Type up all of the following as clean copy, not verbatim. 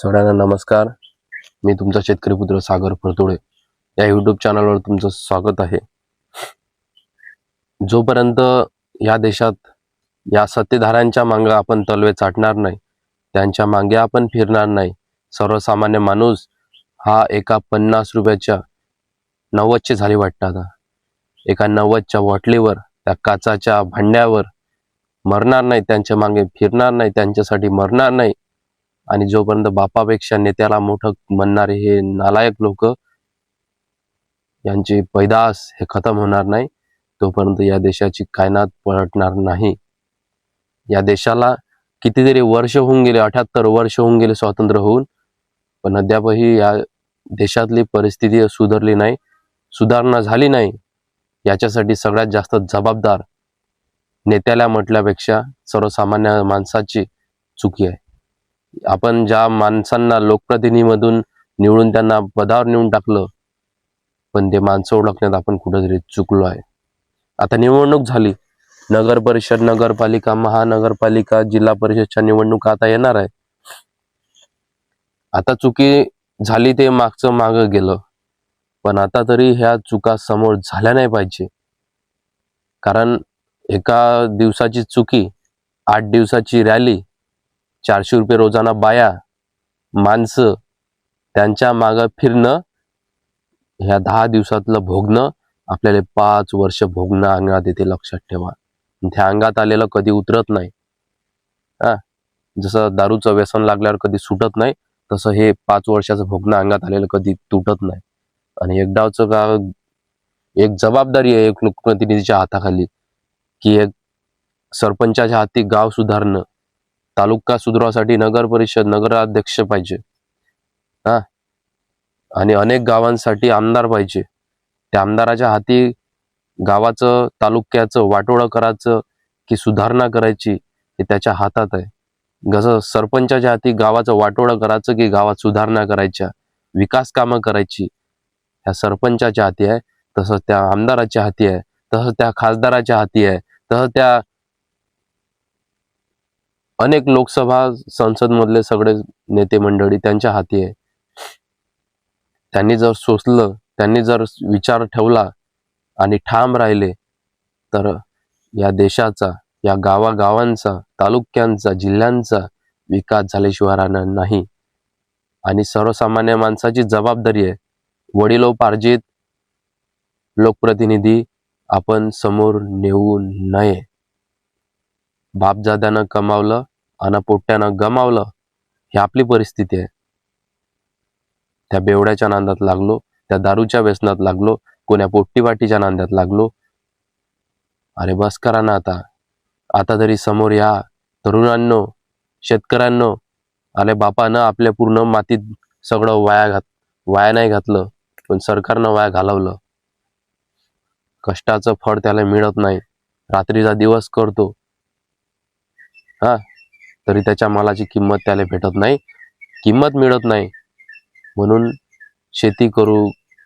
सगळ्यांना नमस्कार. मी तुमचा शेतकरी पुत्र सागर फरतोडे या यूट्यूब चॅनलवर तुमचं स्वागत आहे. जोपर्यंत या देशात या सत्तेधाऱ्यांच्या मागे आपण तलवे चाटणार नाही, त्यांच्या मागे आपण फिरणार नाही, सर्वसामान्य माणूस हा एका 50 रुपयाच्या 90चे झाली वाटतं आता, एका 90च्या बॉटलीवर, त्या काचाच्या भांड्यावर मरणार नाही, त्यांच्या मागे फिरणार नाही, त्यांच्यासाठी मरणार नाही. आणि जोपर्यंत बापापेक्षा नेत्याला मोठं म्हणणारे हे नालायक लोक यांची पैदास हे खतम होणार नाही, तोपर्यंत या देशाची कायनात पलटणार नाही. या देशाला कितीतरी वर्ष होऊन गेले, 78 वर्ष होऊन गेले स्वातंत्र्य होऊन, पण अद्यापही या देशातली परिस्थिती सुधारली नाही, सुधारणा झाली नाही. याच्यासाठी सगळ्यात जास्त जबाबदार नेत्याला म्हटल्यापेक्षा सर्वसामान्य माणसाची चुकी आहे. आपण ज्या माणसांना लोकप्रतिनिधीमधून निवडून त्यांना पदावर नेऊन टाकलं, पण ते माणसं ओळखण्यात आपण कुठेतरी चुकलो आहे. आता निवडणूक झाली, नगर परिषद, नगरपालिका, महानगरपालिका, जिल्हा परिषदच्या निवडणुका आता येणार आहे. आता चुकी झाली ते मागचं मागं गेलं, पण आता तरी ह्या चुका समोर झाल्या नाही पाहिजे. कारण एका दिवसाची चुकी, 8 दिवसाची रॅली, 400 रुपये रोजाना बाया, माणसं, त्यांच्या मागं फिरणं, ह्या 10 दिवसातलं भोगणं आपल्याला 5 वर्ष भोगणं अंगात येते, लक्षात ठेवा. त्या अंगात आलेलं कधी उतरत नाही. जसं दारूचं व्यसन लागल्यावर कधी सुटत नाही, तसं हे 5 वर्षाचं भोगणं अंगात आलेलं कधी तुटत नाही. आणि एकदावचं का एक जबाबदारी आहे एक लोकप्रतिनिधीच्या हाताखाली, की एक सरपंचाच्या हाती गाव सुधारणं, तालुका सुधारण्यासाठी नगर परिषद, नगराध्यक्ष पाहिजे, आणि अनेक गावांसाठी आमदार पाहिजे. त्या आमदाराच्या हाती गावाचं, तालुक्याचं वाटोळं करायचं की सुधारणा करायची हे त्याच्या हातात आहे. जसं सरपंचाच्या हाती गावाचं वाटोळं करायचं की गावात सुधारणा करायच्या, विकास कामं करायची ह्या सरपंचाच्या हाती आहे, तसं त्या आमदाराच्या हाती आहे, तसं त्या खासदाराच्या हाती आहे, तसं त्या अनेक लोकसभा संसद मधले सगळे नेते मंडळी त्यांच्या हाती आहे. त्यांनी जर सोचलं, त्यांनी जर विचार ठेवला आणि ठाम राहिले, तर या देशाचा, या गावागावांचा, तालुक्यांचा, जिल्ह्यांचा विकास झाल्याशिवाय राहणार नाही. आणि सर्वसामान्य माणसाची जबाबदारी आहे, वडिलोपार्जित लोकप्रतिनिधी आपण समोर नेऊ नये. बापजाद्यानं कमावलं आणि पोट्यानं गमावलं, ही आपली परिस्थिती आहे. त्या बेवड्याच्या नांदात लागलो, त्या दारूच्या व्यसनात लागलो, कोण्या पोट्टीवाटीच्या नांदात लागलो. अरे बस करा ना आता. आता तरी समोर या तरुणांनो, शेतकऱ्यांनो. अरे बापानं आपल्या पूर्ण मातीत सगळं वाया नाही घातलं, पण सरकारनं वाया घालवलं. कष्टाचं फळ त्याला मिळत नाही, रात्रीचा दिवस करतो, तरी त्याच्या मालाची किंमत त्याला भेटत नाही, किंमत मिळत नाही. म्हणून शेती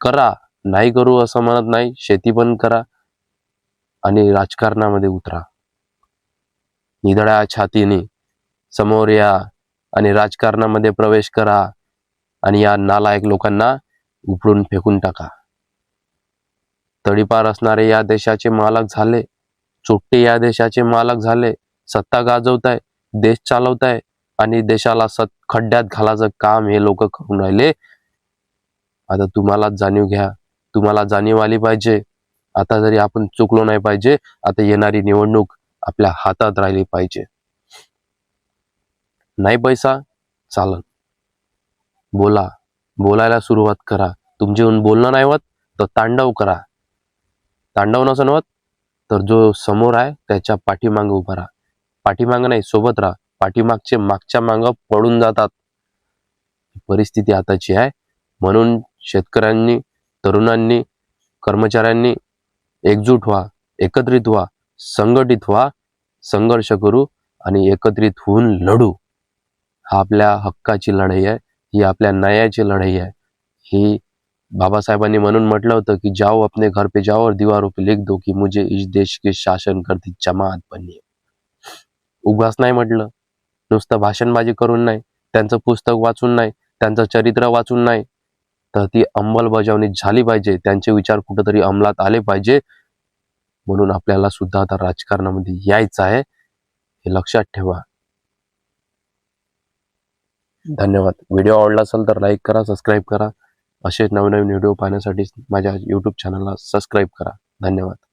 करा, नाही करू असं म्हणत नाही, शेती पण करा आणि राजकारणामध्ये उतरा. निधड्या छातीने समोर या आणि राजकारणामध्ये प्रवेश करा आणि या नालायक लोकांना उपडून फेकून टाका. तडीपार असणारे या देशाचे मालक झाले, चोट्टे या देशाचे मालक झाले, सत्ता गाजवताय, देश चालवताय आणि देशाला खड्ड्यात घालायचं काम हे लोक करून राहिले. आता तुम्हाला जाणीव घ्या, तुम्हाला जाणीव आली पाहिजे. आता जरी आपण चुकलो नाही पाहिजे, आता येणारी निवडणूक आपल्या हातात राहिली पाहिजे. नाही पैसा चालन, बोलायला सुरुवात करा. तुमच्याहून बोलणं नाही होत तर तांडव करा. तांडव नसन होत तर जो समोर आहे त्याच्या पाठीमागं उभा राहा. पाठीमागं नाही, सोबत राहा. पाठीमागचे मागच्या मागं पडून जातात. परिस्थिती आताची आहे. म्हणून शेतकऱ्यांनी, तरुणांनी, कर्मचाऱ्यांनी एकजूट व्हा, एकत्रित व्हा, संघटित व्हा, संघर्ष करू आणि एकत्रित होऊन लढू. हा आपल्या हक्काची लढाई आहे, ही आपल्या न्यायाची लढाई आहे. ही बाबासाहेबांनी म्हणून म्हटलं होतं की जाओ अपने घर पे जाओ और दीवारों पे लिख दो कि मुझे इस देश के शासन करती जमात बननी है. उगाच नाही म्हटलं, नुसतं भाषणबाजी करून नाही, त्यांचं पुस्तक वाचून नाही, त्यांचं चरित्र वाचून नाही, तर ती अंमलबजावणी झाली पाहिजे. त्यांचे विचार कुठेतरी अंमलात आले पाहिजे. म्हणून आपल्याला सुद्धा आता राजकारणामध्ये यायचं आहे, हे लक्षात ठेवा. धन्यवाद. व्हिडिओ आवडला असेल तर लाईक करा, सबस्क्राईब करा. असे नवनवीन व्हिडिओ पाहण्यासाठी माझ्या YouTube चॅनलला सबस्क्राईब करा. धन्यवाद.